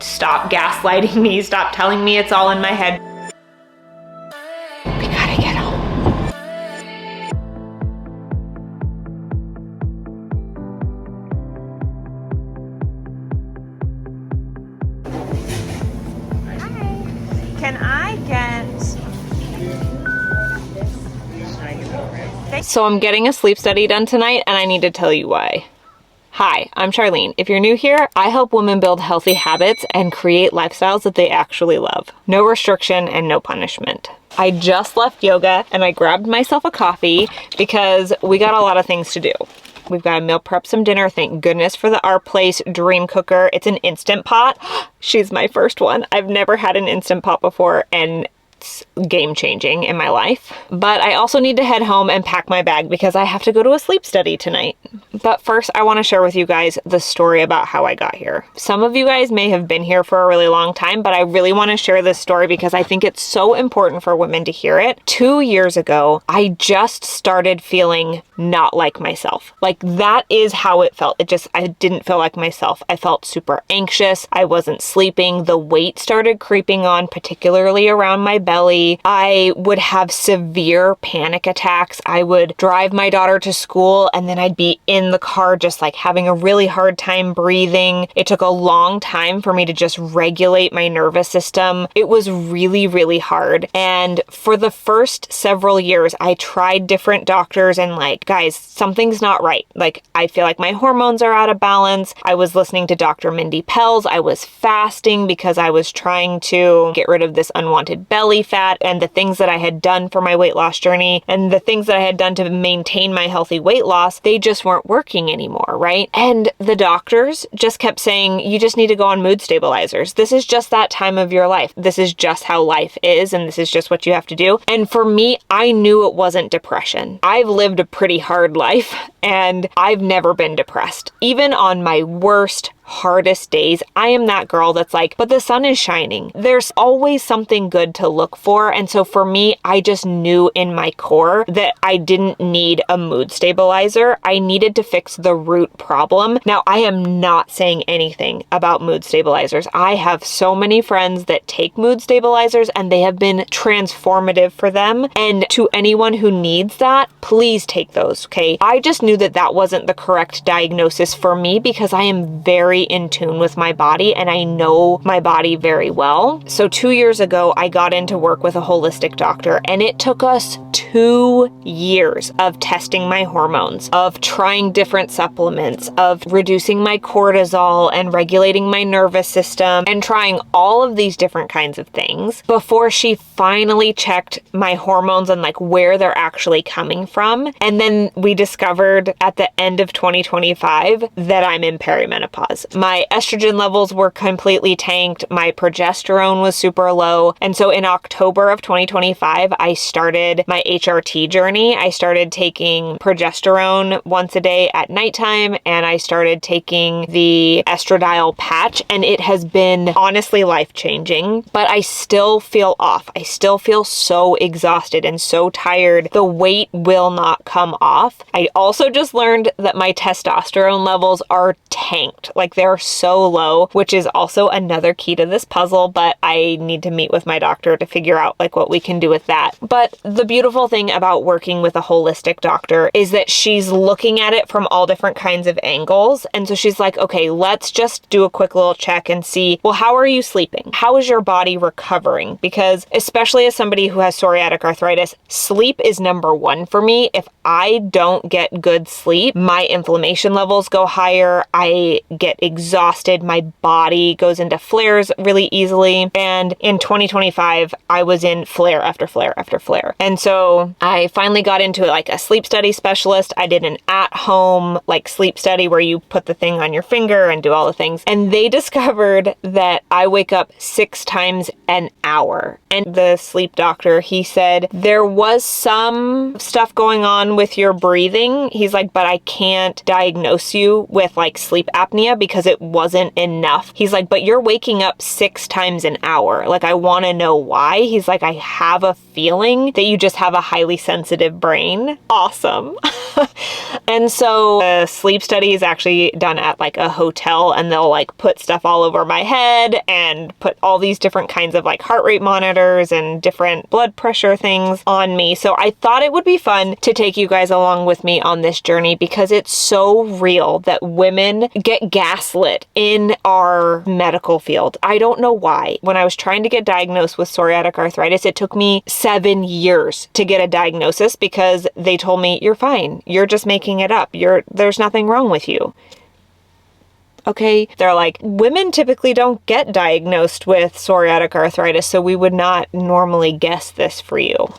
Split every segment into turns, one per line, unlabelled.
Stop gaslighting me. Stop telling me it's all in my head. We gotta get home. Hi. Can I get... So I'm getting a sleep study done tonight, and I need to tell you why. Hi, I'm Charlene. If you're new here, I help women build healthy habits and create lifestyles that they actually love. No restriction and no punishment. I just left yoga and I grabbed myself a coffee because we got a lot of things to do. We've got to meal prep some dinner. Thank goodness for the Our Place Dream Cooker. It's an Instant Pot. She's my first one. I've never had an Instant Pot before, and game changing in my life. But I also need to head home and pack my bag because I have to go to a sleep study tonight. But first, I want to share with you guys the story about how I got here. Some of you guys may have been here for a really long time, but I really want to share this story because I think it's so important for women to hear it. 2 years ago, I just started feeling not like myself. Like, that is how it felt. I didn't feel like myself. I felt super anxious. I wasn't sleeping. The weight started creeping on, particularly around my belly. I would have severe panic attacks. I would drive my daughter to school and then I'd be in the car just like having a really hard time breathing. It took a long time for me to just regulate my nervous system. It was really, really hard. And for the first several years, I tried different doctors and like, guys, something's not right. Like, I feel like my hormones are out of balance. I was listening to Dr. Mindy Pelz. I was fasting because I was trying to get rid of this unwanted belly fat and the things that I had done for my weight loss journey and the things that I had done to maintain my healthy weight loss, they just weren't working anymore, right? And the doctors just kept saying, you just need to go on mood stabilizers. This is just that time of your life. This is just how life is, and this is just what you have to do. And for me, I knew it wasn't depression. I've lived a pretty hard life and I've never been depressed. Even on my worst, hardest days, I am that girl that's like, but the sun is shining. There's always something good to look for. And so for me, I just knew in my core that I didn't need a mood stabilizer. I needed to fix the root problem. Now, I am not saying anything about mood stabilizers. I have so many friends that take mood stabilizers and they have been transformative for them. And to anyone who needs that, please take those, okay? I just knew that that wasn't the correct diagnosis for me because I am very in tune with my body and I know my body very well. So 2 years ago, I got into work with a holistic doctor and it took us 2 years of testing my hormones, of trying different supplements, of reducing my cortisol and regulating my nervous system and trying all of these different kinds of things before she finally checked my hormones and like where they're actually coming from. And then we discovered at the end of 2025 that I'm in perimenopause. My estrogen levels were completely tanked. My progesterone was super low. And so in October of 2025, I started my HRT journey. I started taking progesterone once a day at nighttime, and I started taking the estradiol patch, and it has been honestly life-changing, but I still feel off. I still feel so exhausted and so tired. The weight will not come off. I also just learned that my testosterone levels are tanked. Like, they're so low, which is also another key to this puzzle, but I need to meet with my doctor to figure out like what we can do with that. But the beautiful thing about working with a holistic doctor is that she's looking at it from all different kinds of angles. And so she's like, okay, let's just do a quick little check and see, well, how are you sleeping? How is your body recovering? Because especially as somebody who has psoriatic arthritis, sleep is number one for me. If I don't get good sleep, my inflammation levels go higher. I get exhausted. My body goes into flares really easily. And in 2025, I was in flare after flare after flare. And so I finally got into like a sleep study specialist. I did an at-home like sleep study where you put the thing on your finger and do all the things. And they discovered that I wake up 6 times an hour. And the sleep doctor, he said, there was some stuff going on with your breathing. He's like, but I can't diagnose you with like sleep apnea because because it wasn't enough. He's like, but you're waking up 6 times an hour. Like, I want to know why. He's like, I have a feeling that you just have a highly sensitive brain. Awesome. And so the sleep study is actually done at like a hotel, and they'll like put stuff all over my head and put all these different kinds of like heart rate monitors and different blood pressure things on me. So I thought it would be fun to take you guys along with me on this journey, because it's so real that women get gaslit in our medical field. I don't know why. When I was trying to get diagnosed with psoriatic arthritis, it took me 7 years to get a diagnosis because they told me, you're fine. You're just making it up. There's nothing wrong with you. Okay. They're like, women typically don't get diagnosed with psoriatic arthritis, so we would not normally guess this for you.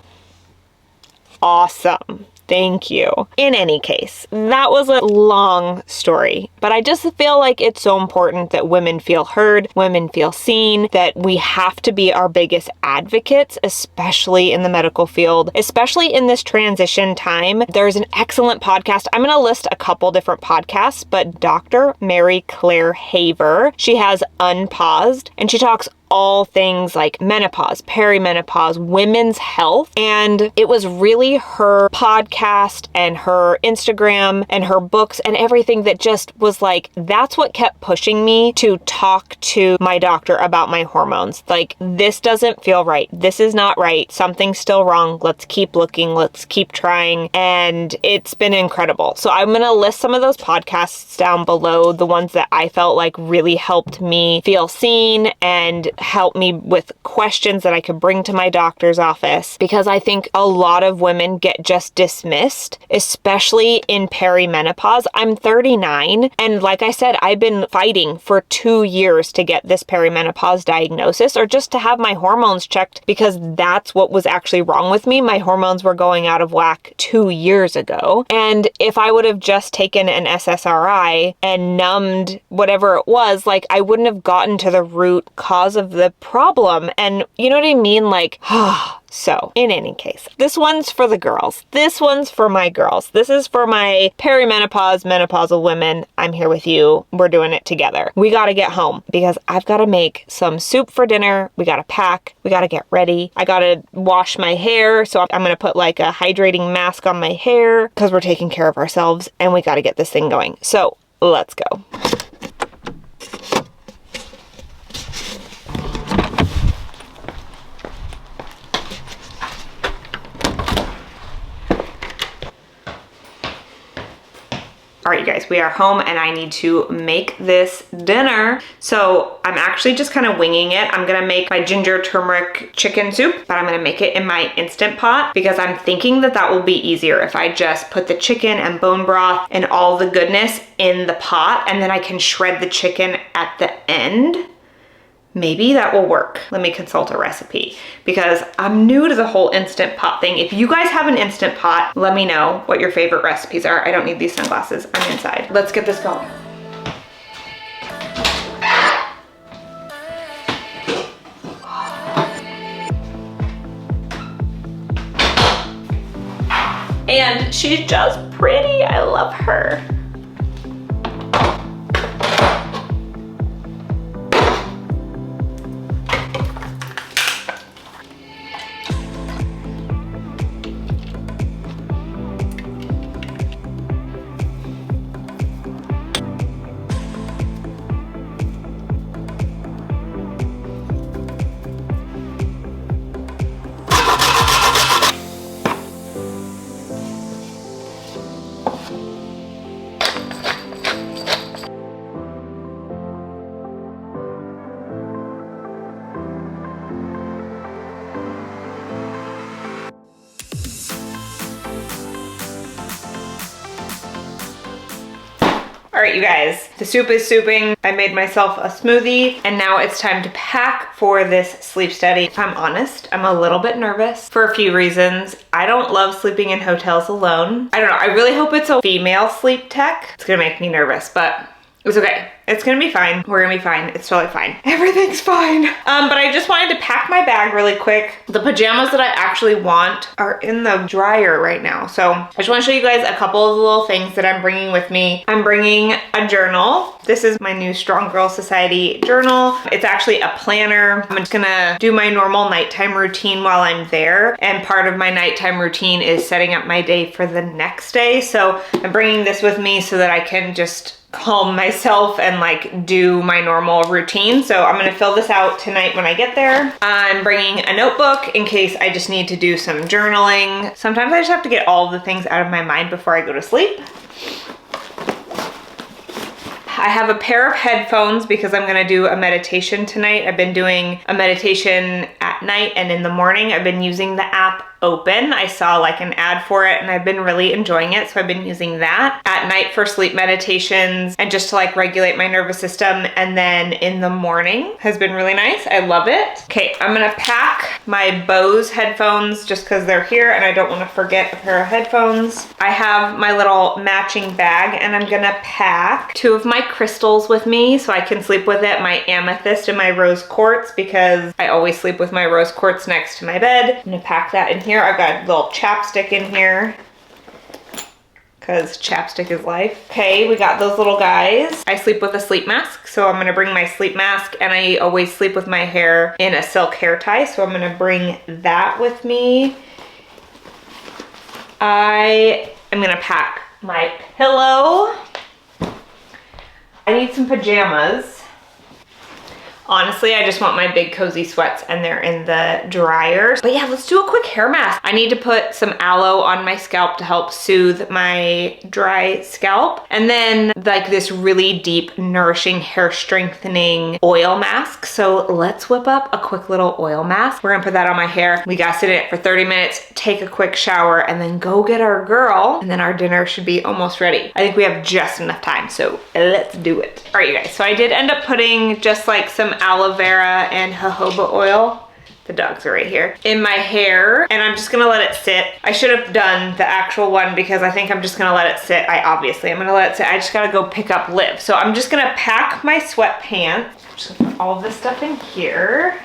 Awesome. Thank you. In any case, that was a long story, but I just feel like it's so important that women feel heard, women feel seen, that we have to be our biggest advocates, especially in the medical field, especially in this transition time. There's an excellent podcast. I'm going to list a couple different podcasts, but Dr. Mary Claire Haver, she has Unpaused, and she talks all things like menopause, perimenopause, women's health. And it was really her podcast and her Instagram and her books and everything that just was like, that's what kept pushing me to talk to my doctor about my hormones. Like, this doesn't feel right. This is not right. Something's still wrong. Let's keep looking. Let's keep trying. And it's been incredible. So I'm going to list some of those podcasts down below, the ones that I felt like really helped me feel seen and help me with questions that I could bring to my doctor's office, because I think a lot of women get just dismissed, especially in perimenopause. I'm 39, and like I said, I've been fighting for 2 years to get this perimenopause diagnosis, or just to have my hormones checked, because that's what was actually wrong with me. My hormones were going out of whack 2 years ago, and if I would have just taken an SSRI and numbed whatever it was, like, I wouldn't have gotten to the root cause of the problem. And you know what I mean? Like, so in any case, this one's for the girls. This one's for my girls. This is for my perimenopause, menopausal women. I'm here with you. We're doing it together. We got to get home because I've got to make some soup for dinner. We got to pack. We got to get ready. I got to wash my hair. So I'm going to put like a hydrating mask on my hair because we're taking care of ourselves, and we got to get this thing going. So let's go. All right, you guys, we are home and I need to make this dinner. So I'm actually just kind of winging it. I'm gonna make my ginger turmeric chicken soup, but I'm gonna make it in my Instant Pot because I'm thinking that that will be easier if I just put the chicken and bone broth and all the goodness in the pot, and then I can shred the chicken at the end. Maybe that will work. Let me consult a recipe because I'm new to the whole Instant Pot thing. If you guys have an Instant Pot, let me know what your favorite recipes are. I don't need these sunglasses. I'm inside. Let's get this going. And she's just pretty. I love her. All right, you guys, the soup is souping. I made myself a smoothie, and now it's time to pack for this sleep study. If I'm honest, I'm a little bit nervous for a few reasons. I don't love sleeping in hotels alone. I don't know, I really hope it's a female sleep tech. It's gonna make me nervous, but It's okay. It's gonna be fine. We're gonna be fine. It's totally fine. Everything's fine. But I just wanted to pack my bag really quick. The pajamas that I actually want are in the dryer right now. So I just wanna show you guys a couple of the little things that I'm bringing with me. I'm bringing a journal. This is my new Strong Girl Society journal. It's actually a planner. I'm just gonna do my normal nighttime routine while I'm there. And part of my nighttime routine is setting up my day for the next day. So I'm bringing this with me so that I can just calm myself and like do my normal routine. So I'm gonna fill this out tonight when I get there. I'm bringing a notebook in case I just need to do some journaling. Sometimes I just have to get all of the things out of my mind before I go to sleep. I have a pair of headphones because I'm gonna do a meditation tonight. I've been doing a meditation at night and in the morning. I've been using the app Open. I saw like an ad for it and I've been really enjoying it. So I've been using that at night for sleep meditations and just to like regulate my nervous system. And then in the morning has been really nice. I love it. Okay, I'm gonna pack my Bose headphones just because they're here and I don't want to forget a pair of headphones. I have my little matching bag and I'm gonna pack 2 of my crystals with me so I can sleep with it, my amethyst and my rose quartz, because I always sleep with my rose quartz next to my bed. I'm gonna pack that in here. I've got a little chapstick in here because chapstick is life. Okay, we got those little guys. I sleep with a sleep mask, so I'm gonna bring my sleep mask, and I always sleep with my hair in a silk hair tie, so I'm gonna bring that with me. I am gonna pack my pillow. I need some pajamas. Honestly, I just want my big cozy sweats and they're in the dryer. But yeah, let's do a quick hair mask. I need to put some aloe on my scalp to help soothe my dry scalp. And then like this really deep, nourishing, hair strengthening oil mask. So let's whip up a quick little oil mask. We're gonna put that on my hair. We gotta sit in it for 30 minutes, take a quick shower, and then go get our girl. And then our dinner should be almost ready. I think we have just enough time, so let's do it. All right, you guys, so I did end up putting just like some aloe vera and jojoba oil, the dogs are right here, in my hair, and I'm just gonna let it sit. I should have done the actual one because I think I'm just gonna let it sit. I'm gonna let it sit. I just gotta go pick up Liv. So I'm just gonna pack my sweatpants. I'm just gonna put all of this stuff in here.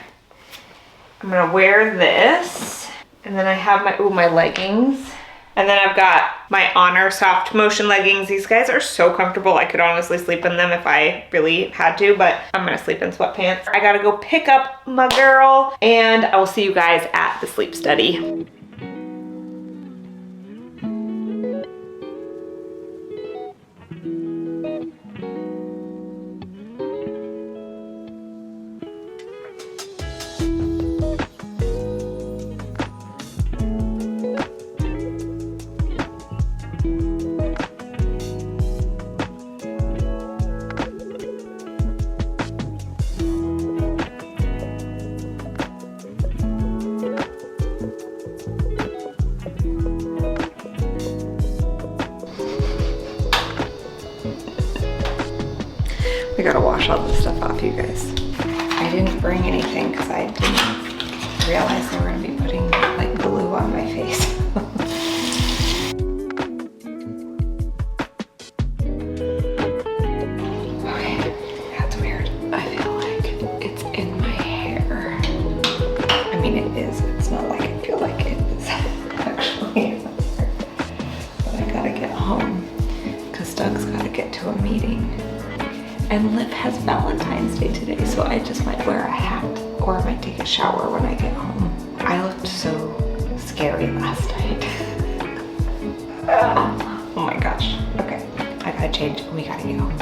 I'm gonna wear this, and then I have my leggings. And then I've got my Honor Soft Motion leggings. These guys are so comfortable. I could honestly sleep in them if I really had to, but I'm gonna sleep in sweatpants. I gotta go pick up my girl, and I will see you guys at the sleep study. We gotta wash all this stuff off, you guys. I didn't bring anything because I didn't realize they were gonna be putting like glue on my face. Okay, that's weird. I feel like it's in my hair. I mean, it is. It's not like I feel like it is actually in my hair. But I gotta get home because Doug's gotta get to a meeting. And Liv has Valentine's Day today, so I just might wear a hat or I might take a shower when I get home. I looked so scary last night. Oh my gosh. Okay, I gotta change. We gotta go.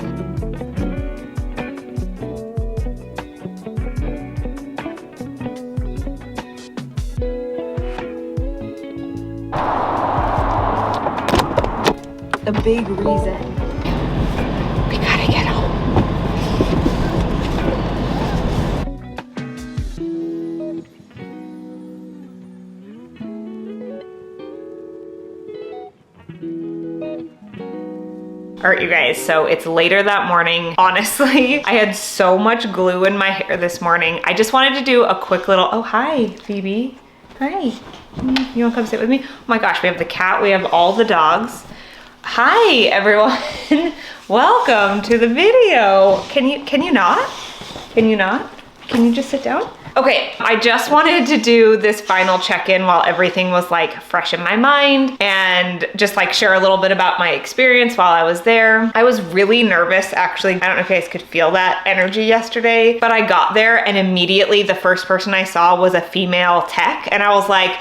The big reason. We gotta get home. All right, you guys, so it's later that morning. Honestly, I had so much glue in my hair this morning. I just wanted to do a quick little, oh, hi, Phoebe. Hi, you wanna come sit with me? Oh my gosh, we have the cat, we have all the dogs. Hi, everyone. Welcome to the video. Can you not? Can you not? Can you just sit down? Okay, I just wanted to do this final check-in while everything was like fresh in my mind and just like share a little bit about my experience while I was there. I was really nervous, actually. I don't know if you guys could feel that energy yesterday, but I got there and immediately the first person I saw was a female tech, and I was like,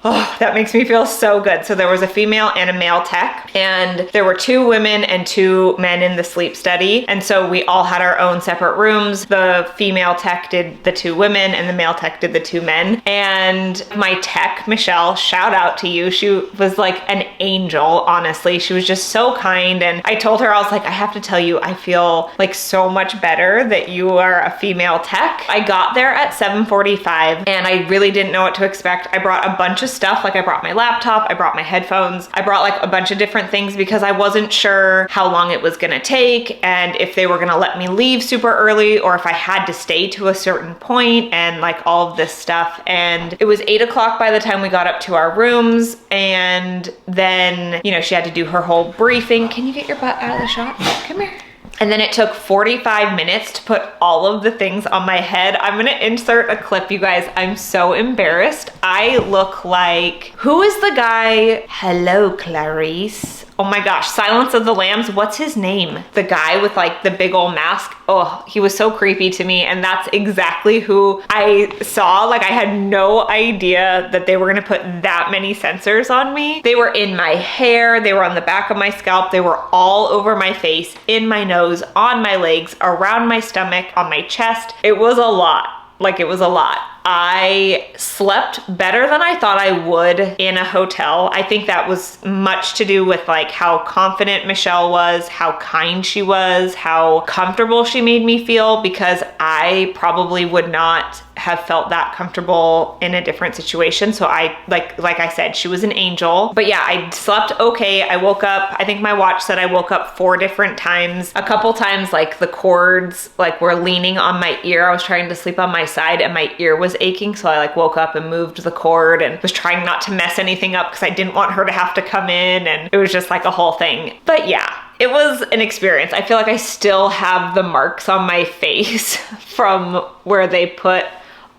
oh, that makes me feel so good. So there was a female and a male tech, and there were 2 women and 2 men in the sleep study. And so we all had our own separate rooms. The female tech did the 2 women and the male tech did the 2 men. And my tech, Michelle, shout out to you. She was like an angel, honestly. She was just so kind. And I told her, I was like, I have to tell you, I feel like so much better that you are a female tech. I got there at 7:45 and I really didn't know what to expect. I brought a bunch of stuff. Like I brought my laptop, I brought my headphones, I brought like a bunch of different things because I wasn't sure how long it was gonna take and if they were gonna let me leave super early or if I had to stay to a certain point and like all of this stuff. And it was 8 o'clock by the time we got up to our rooms, and then, you know, she had to do her whole briefing. Can you get your butt out of the shot? Come here. And then it took 45 minutes to put all of the things on my head. I'm gonna insert a clip, you guys. I'm so embarrassed. I look like, who is the guy? Hello, Clarice. Oh my gosh, Silence of the Lambs, what's his name? The guy with like the big old mask. Oh, he was so creepy to me, and that's exactly who I saw. Like I had no idea that they were gonna put that many sensors on me. They were in my hair, they were on the back of my scalp, they were all over my face, in my nose, on my legs, around my stomach, on my chest. It was a lot. Like it was a lot. I slept better than I thought I would in a hotel. I think that was much to do with like how confident Michelle was, how kind she was, how comfortable she made me feel, because I probably would not have felt that comfortable in a different situation. So I, like I said, she was an angel. But yeah, I slept okay. I woke up, I think my watch said I woke up 4 different times. A couple times like the cords like were leaning on my ear. I was trying to sleep on my side and my ear was aching. So I like woke up and moved the cord and was trying not to mess anything up because I didn't want her to have to come in, and it was just like a whole thing. But yeah, it was an experience. I feel like I still have the marks on my face from where they put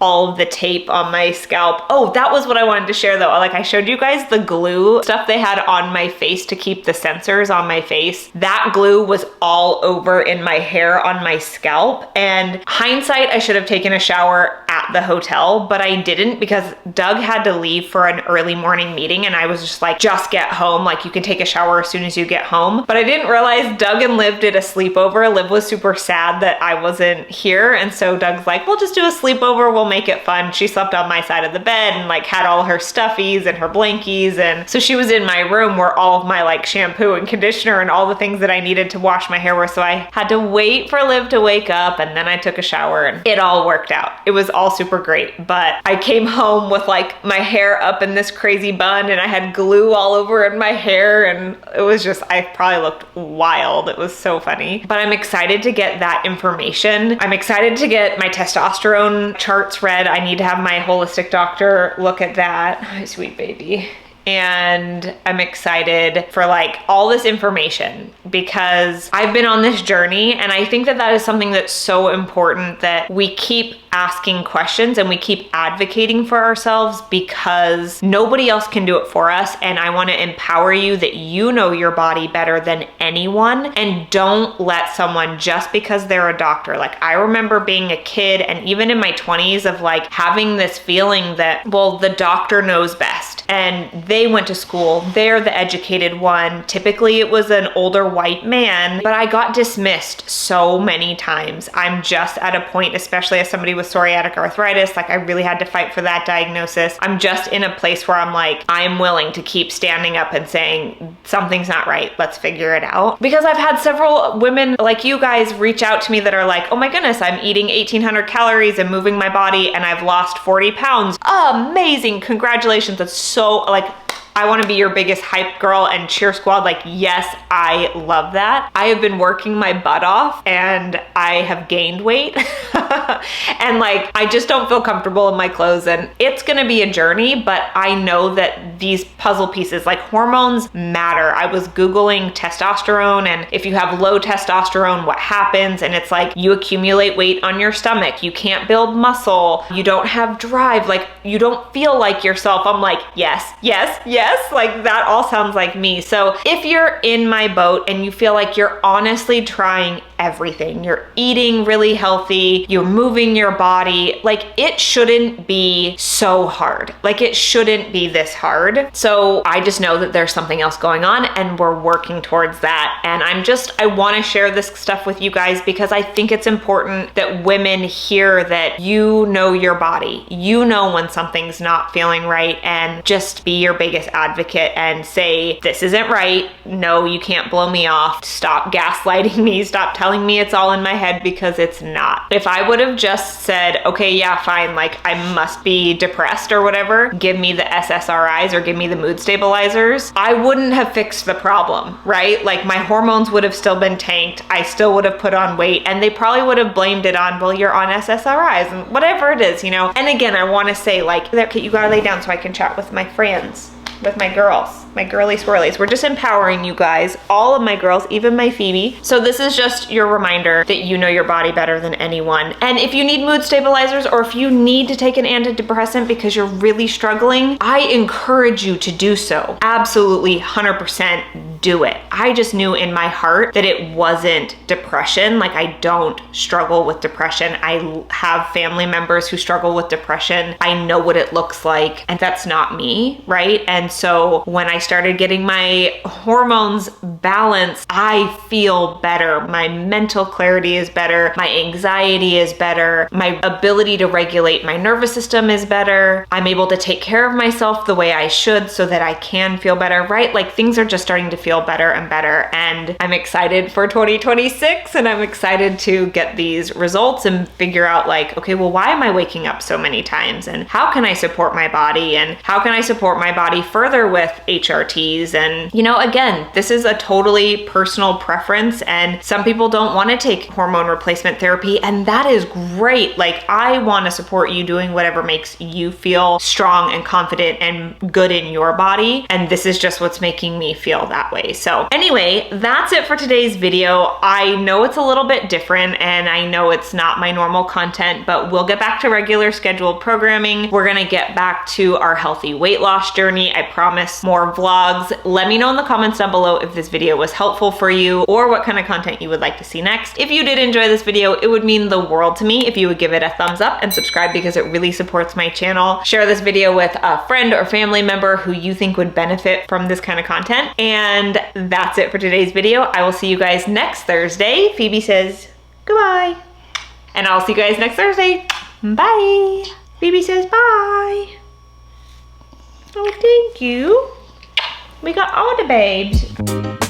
all of the tape on my scalp. Oh, that was what I wanted to share though. Like I showed you guys the glue stuff they had on my face to keep the sensors on my face. That glue was all over in my hair on my scalp. And hindsight, I should have taken a shower at the hotel, but I didn't because Doug had to leave for an early morning meeting, and I was just like, just get home. Like you can take a shower as soon as you get home. But I didn't realize Doug and Liv did a sleepover. Liv was super sad that I wasn't here. And so Doug's like, we'll just do a sleepover. We'll make it fun. She slept on my side of the bed and like had all her stuffies and her blankies. And so she was in my room where all of my like shampoo and conditioner and all the things that I needed to wash my hair were. So I had to wait for Liv to wake up, and then I took a shower and it all worked out. It was all super great. But I came home with like my hair up in this crazy bun and I had glue all over in my hair, and it was just, I probably looked wild. It was so funny. But I'm excited to get that information. I'm excited to get my testosterone charts read. I need to have my holistic doctor look at that. My sweet baby. And I'm excited for like all this information because I've been on this journey, and I think that that is something that's so important, that we keep asking questions and we keep advocating for ourselves, because nobody else can do it for us. And I want to empower you that you know your body better than anyone, and don't let someone, just because they're a doctor. Like I remember being a kid and even in my 20s of like having this feeling that, well, the doctor knows best and they went to school, they're the educated one. Typically it was an older white man, but I got dismissed so many times. I'm just at a point, especially as somebody with psoriatic arthritis, like I really had to fight for that diagnosis. I'm just in a place where I'm like, I'm willing to keep standing up and saying something's not right, let's figure it out. Because I've had several women like you guys reach out to me that are like, oh my goodness, I'm eating 1,800 calories and moving my body and I've lost 40 pounds. Amazing, congratulations. That's so like, I want to be your biggest hype girl and cheer squad. Like, yes, I love that. I have been working my butt off and I have gained weight. And like, I just don't feel comfortable in my clothes, and it's gonna be a journey, but I know that these puzzle pieces, like hormones matter. I was Googling testosterone, and if you have low testosterone, what happens? And it's like, you accumulate weight on your stomach, you can't build muscle, you don't have drive, like you don't feel like yourself. I'm like, yes, yes, yes, like that all sounds like me. So if you're in my boat and you feel like you're honestly trying everything, you're eating really healthy, you're moving your body, like it shouldn't be so hard. Like it shouldn't be this hard. So I just know that there's something else going on, and we're working towards that. And I want to share this stuff with you guys because I think it's important that women hear that you know your body, you know when something's not feeling right, and just be your biggest advocate and say, this isn't right. No, you can't blow me off. Stop gaslighting me. Stop telling me it's all in my head, because it's not. If I would have just said, okay, yeah, fine, like I must be depressed or whatever, give me the SSRIs or give me the mood stabilizers, I wouldn't have fixed the problem, right? Like my hormones would have still been tanked. I still would have put on weight, and they probably would have blamed it on, well, you're on SSRIs and whatever it is, you know? And again, I want to say, like, okay, you gotta lay down so I can chat with my friends, with my girls, my girly swirlies. We're just empowering you guys, all of my girls, even my Phoebe. So this is just your reminder that you know your body better than anyone. And if you need mood stabilizers, or if you need to take an antidepressant because you're really struggling, I encourage you to do so. Absolutely, 100% do it. I just knew in my heart that it wasn't depression. Like I don't struggle with depression. I have family members who struggle with depression. I know what it looks like, and that's not me, right? And so when I started getting my hormones balanced, I feel better. My mental clarity is better. My anxiety is better. My ability to regulate my nervous system is better. I'm able to take care of myself the way I should so that I can feel better, right? Like things are just starting to feel better and better. And I'm excited for 2026, and I'm excited to get these results and figure out like, okay, well, why am I waking up so many times? And how can I support my body? And how can I support my body further with HRTs? And, you know, again, this is a totally personal preference, and some people don't want to take hormone replacement therapy, and that is great. Like, I want to support you doing whatever makes you feel strong and confident and good in your body, and this is just what's making me feel that way. So anyway, that's it for today's video. I know it's a little bit different, and I know it's not my normal content, but we'll get back to regular scheduled programming. We're gonna get back to our healthy weight loss journey. I promise more vlogs. Let me know in the comments down below if this video was helpful for you, or what kind of content you would like to see next. If you did enjoy this video, it would mean the world to me if you would give it a thumbs up and subscribe, because it really supports my channel. Share this video with a friend or family member who you think would benefit from this kind of content. And that's it for today's video. I will see you guys next Thursday. Phoebe says goodbye. And I'll see you guys next Thursday. Bye. Phoebe says bye. Oh, thank you. We got all the babes.